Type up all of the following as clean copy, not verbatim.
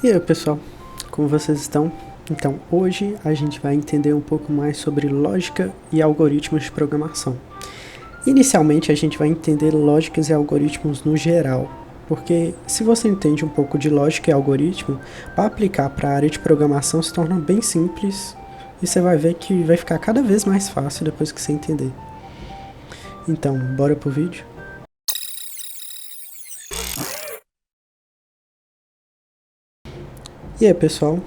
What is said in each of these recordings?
E aí, pessoal, como vocês estão? Então, hoje a gente vai entender um pouco mais sobre lógica e algoritmos de programação. Inicialmente, a gente vai entender lógicas e algoritmos no geral, porque se você entende um pouco de lógica e algoritmo, para aplicar para a área de programação se torna bem simples e você vai ver que vai ficar cada vez mais fácil depois que você entender. Então, bora pro vídeo? E aí, pessoal,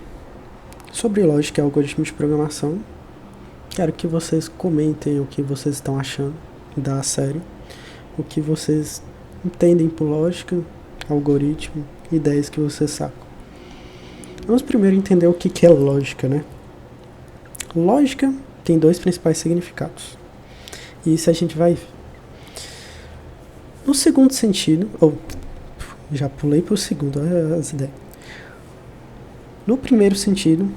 sobre lógica e algoritmo de programação, quero que vocês comentem o que vocês estão achando da série, o que vocês entendem por lógica, algoritmo, ideias que vocês sacam. Vamos primeiro entender o que é lógica, né? Lógica tem dois principais significados. E isso a gente vai ver. No segundo sentido, já pulei para o segundo, olha as ideias. No primeiro sentido,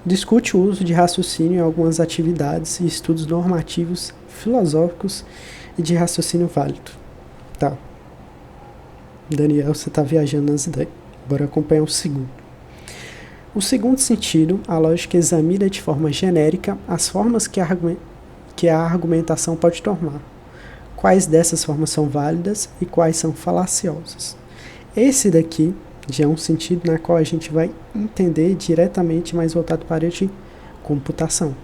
discute o uso de raciocínio em algumas atividades e estudos normativos, filosóficos e de raciocínio válido. Tá. Daniel, você tá viajando nas ideias. Bora acompanhar o segundo. O segundo sentido, a lógica examina de forma genérica as formas que a argumentação pode tomar. Quais dessas formas são válidas e quais são falaciosas. Esse daqui já é um sentido na qual a gente vai entender diretamente mais voltado para a área de computação.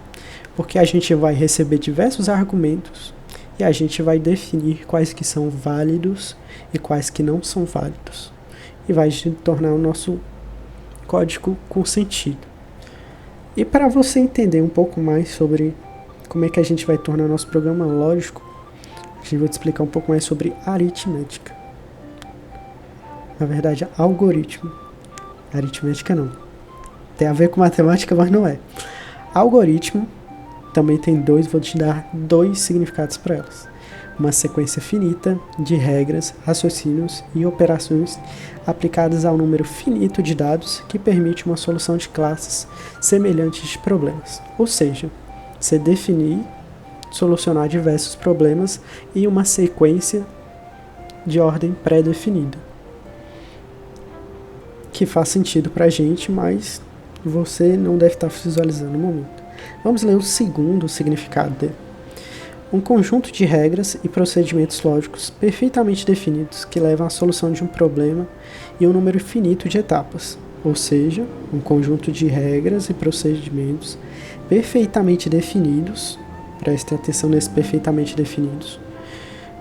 Porque a gente vai receber diversos argumentos e a gente vai definir quais que são válidos e quais que não são válidos. E vai tornar o nosso código com sentido. E para você entender um pouco mais sobre como é que a gente vai tornar nosso programa lógico, a gente vai te explicar um pouco mais sobre aritmética. Na verdade, algoritmo. Aritmética não. Tem a ver com matemática, mas não é. Algoritmo também tem vou te dar dois significados para elas. Uma sequência finita de regras, raciocínios e operações aplicadas ao número finito de dados que permite uma solução de classes semelhantes de problemas. Ou seja, você definir, solucionar diversos problemas em uma sequência de ordem pré-definida. Que faz sentido pra gente, mas você não deve estar visualizando no momento. Vamos ler o segundo significado dele. Um conjunto de regras e procedimentos lógicos perfeitamente definidos que levam à solução de um problema e um número finito de etapas. Ou seja, um conjunto de regras e procedimentos perfeitamente definidos. Prestem atenção nesses perfeitamente definidos,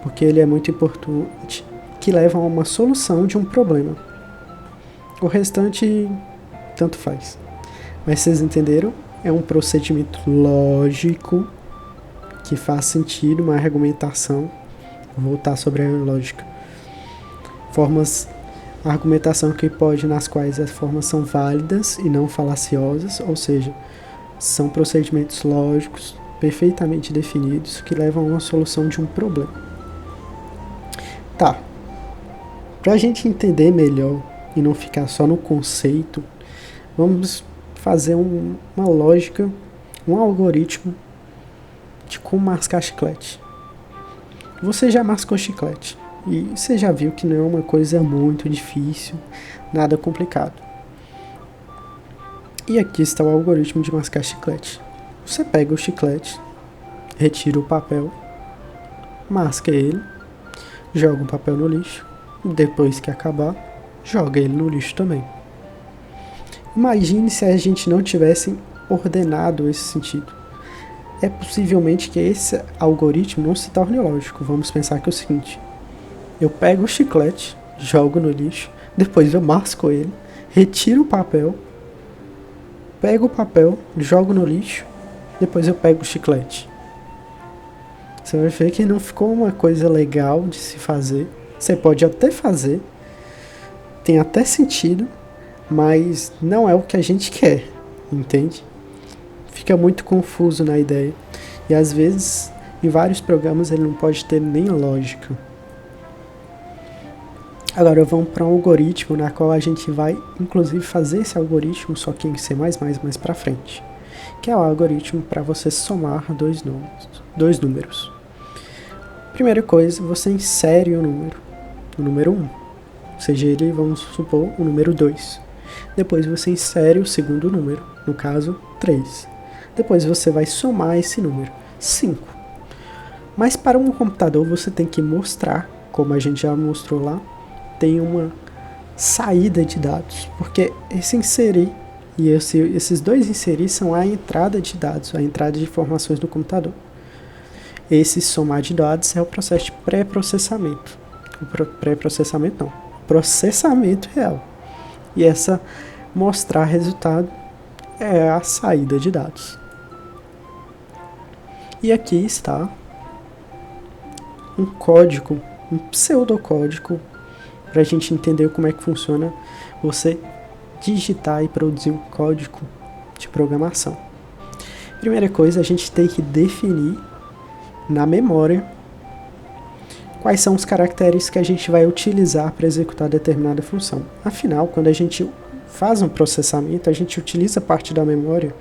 porque ele é muito importante, que levam a uma solução de um problema. O restante, tanto faz. Mas vocês entenderam? É um procedimento lógico que faz sentido, uma argumentação. Vou voltar sobre a lógica. Argumentação que pode, nas quais as formas são válidas e não falaciosas, ou seja, são procedimentos lógicos perfeitamente definidos que levam a uma solução de um problema. Tá. Pra gente entender melhor e não ficar só no conceito, vamos fazer uma lógica, um algoritmo de como mascar chiclete. Você já mascou chiclete e você já viu que não é uma coisa muito difícil, nada complicado. E aqui está o algoritmo de mascar chiclete. Você pega o chiclete, retira o papel, masca ele, joga o papel no lixo, depois que acabar, joga ele no lixo também. Imagine se a gente não tivesse ordenado esse sentido. É possivelmente que esse algoritmo não se torne lógico. Vamos pensar que é o seguinte: eu pego o chiclete, jogo no lixo, depois eu masco ele, retiro o papel, pego o papel, jogo no lixo, depois eu pego o chiclete. Você vai ver que não ficou uma coisa legal de se fazer. Você pode até fazer, tem até sentido, mas não é o que a gente quer, entende? Fica muito confuso na ideia. E às vezes, em vários programas, ele não pode ter nem lógica. Agora vamos para um algoritmo na qual a gente vai, inclusive, fazer esse algoritmo, só que em C++ mais para frente. Que é o algoritmo para você somar dois números. Primeira coisa, você insere o número 1. Seja ele, vamos supor, o número 2. Depois você insere o segundo número, no caso 3. Depois você vai somar esse número, 5. Mas para um computador você tem que mostrar, como a gente já mostrou lá, tem uma saída de dados, porque esse inserir e esses dois inserir são a entrada de dados, a entrada de informações no computador. Esse somar de dados é o processo de pré-processamento. Pré-processamento não, processamento real. E essa mostrar resultado é a saída de dados. E aqui está um código, um pseudocódigo, para a gente entender como é que funciona você digitar e produzir um código de programação. Primeira coisa, a gente tem que definir na memória quais são os caracteres que a gente vai utilizar para executar determinada função. Afinal, quando a gente faz um processamento, a gente utiliza parte da memória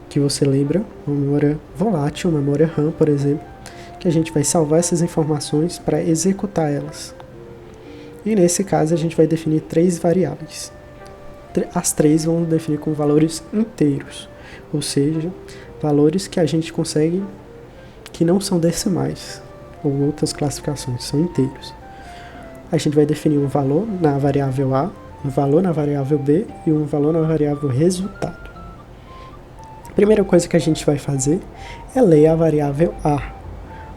que você lembra, uma memória volátil, uma memória RAM, por exemplo, que a gente vai salvar essas informações para executar elas. E nesse caso a gente vai definir 3 variáveis. As 3 vão definir com valores inteiros, ou seja, valores que a gente consegue que não são decimais ou outras classificações, são inteiros. A gente vai definir um valor na variável A, um valor na variável B e um valor na variável resultado. A primeira coisa que a gente vai fazer é ler a variável A,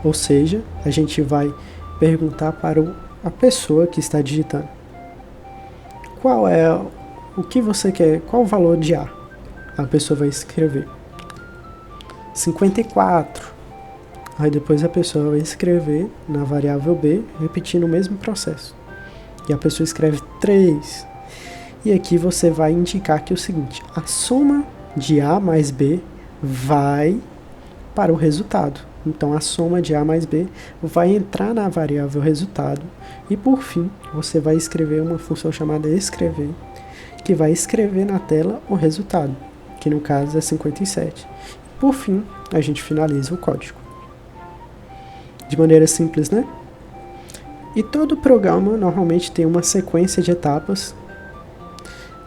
ou seja, a gente vai perguntar para a pessoa que está digitando qual é o que você quer, qual o valor de A. A pessoa vai escrever 54. Aí depois a pessoa vai escrever na variável B, repetindo o mesmo processo. E a pessoa escreve 3. E aqui você vai indicar que é o seguinte: a soma de A mais B vai para o resultado. Então a soma de A mais B vai entrar na variável resultado. E por fim, você vai escrever uma função chamada escrever, que vai escrever na tela o resultado, que no caso é 57. Por fim, a gente finaliza o código. De maneira simples, né? E todo programa normalmente tem uma sequência de etapas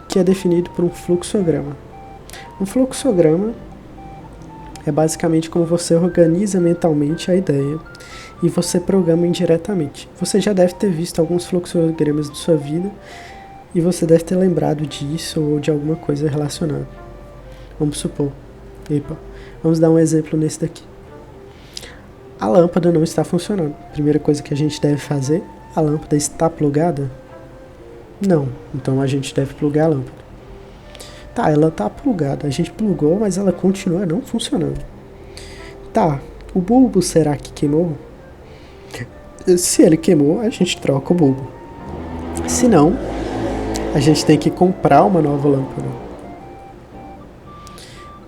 que é definido por um fluxograma. Um fluxograma é basicamente como você organiza mentalmente a ideia e você programa indiretamente. Você já deve ter visto alguns fluxogramas de sua vida e você deve ter lembrado disso ou de alguma coisa relacionada. Vamos supor. Vamos dar um exemplo nesse daqui. A lâmpada não está funcionando. Primeira coisa que a gente deve fazer, a lâmpada está plugada? Não. Então a gente deve plugar a lâmpada. Tá, ela está plugada. A gente plugou, mas ela continua não funcionando. Tá, o bulbo será que queimou? Se ele queimou, a gente troca o bulbo. Se não, a gente tem que comprar uma nova lâmpada.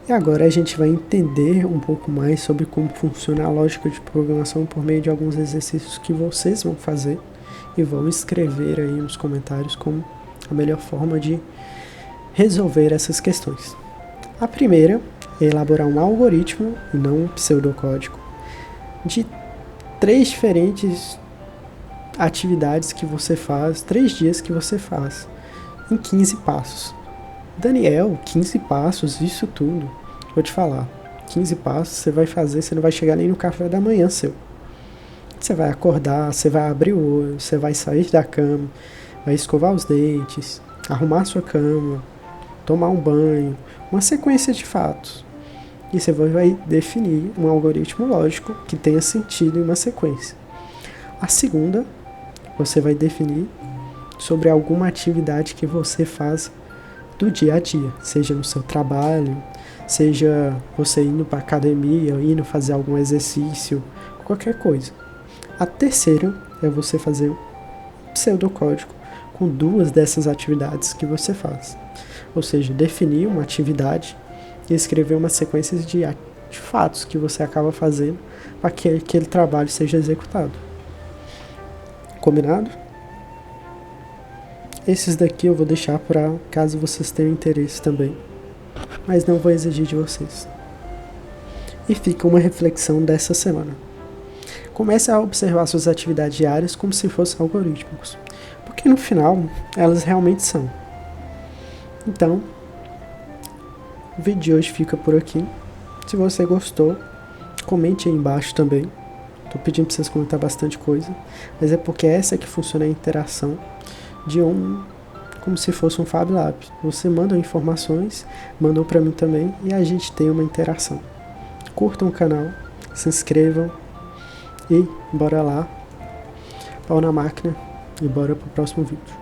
E agora a gente vai entender um pouco mais sobre como funciona a lógica de programação por meio de alguns exercícios que vocês vão fazer e vão escrever aí nos comentários como a melhor forma de resolver essas questões. A primeira é elaborar um algoritmo, e não um pseudocódigo, de 3 diferentes atividades que você faz, 3 dias que você faz, em 15 passos. Daniel, 15 passos, isso tudo. Vou te falar, 15 passos você vai fazer, você não vai chegar nem no café da manhã seu. Você vai acordar, você vai abrir o olho, você vai sair da cama, vai escovar os dentes, arrumar sua cama, tomar um banho, uma sequência de fatos. E você vai definir um algoritmo lógico que tenha sentido em uma sequência. A segunda, você vai definir sobre alguma atividade que você faz do dia a dia, seja no seu trabalho, seja você indo para a academia, indo fazer algum exercício, qualquer coisa. A terceira é você fazer um pseudocódigo com 2 dessas atividades que você faz. Ou seja, definir uma atividade e escrever uma sequência de fatos que você acaba fazendo para que aquele trabalho seja executado. Combinado? Esses daqui eu vou deixar para caso vocês tenham interesse também, mas não vou exigir de vocês. E fica uma reflexão dessa semana. Comece a observar suas atividades diárias como se fossem algoritmos, porque no final elas realmente são. Então, o vídeo de hoje fica por aqui. Se você gostou, comente aí embaixo também. Tô pedindo pra vocês comentar bastante coisa, mas é porque essa que funciona a interação de como se fosse um Fab Lab. Você manda informações, mandou pra mim também, e a gente tem uma interação. Curtam o canal, se inscrevam e bora lá, pau na máquina e bora pro próximo vídeo.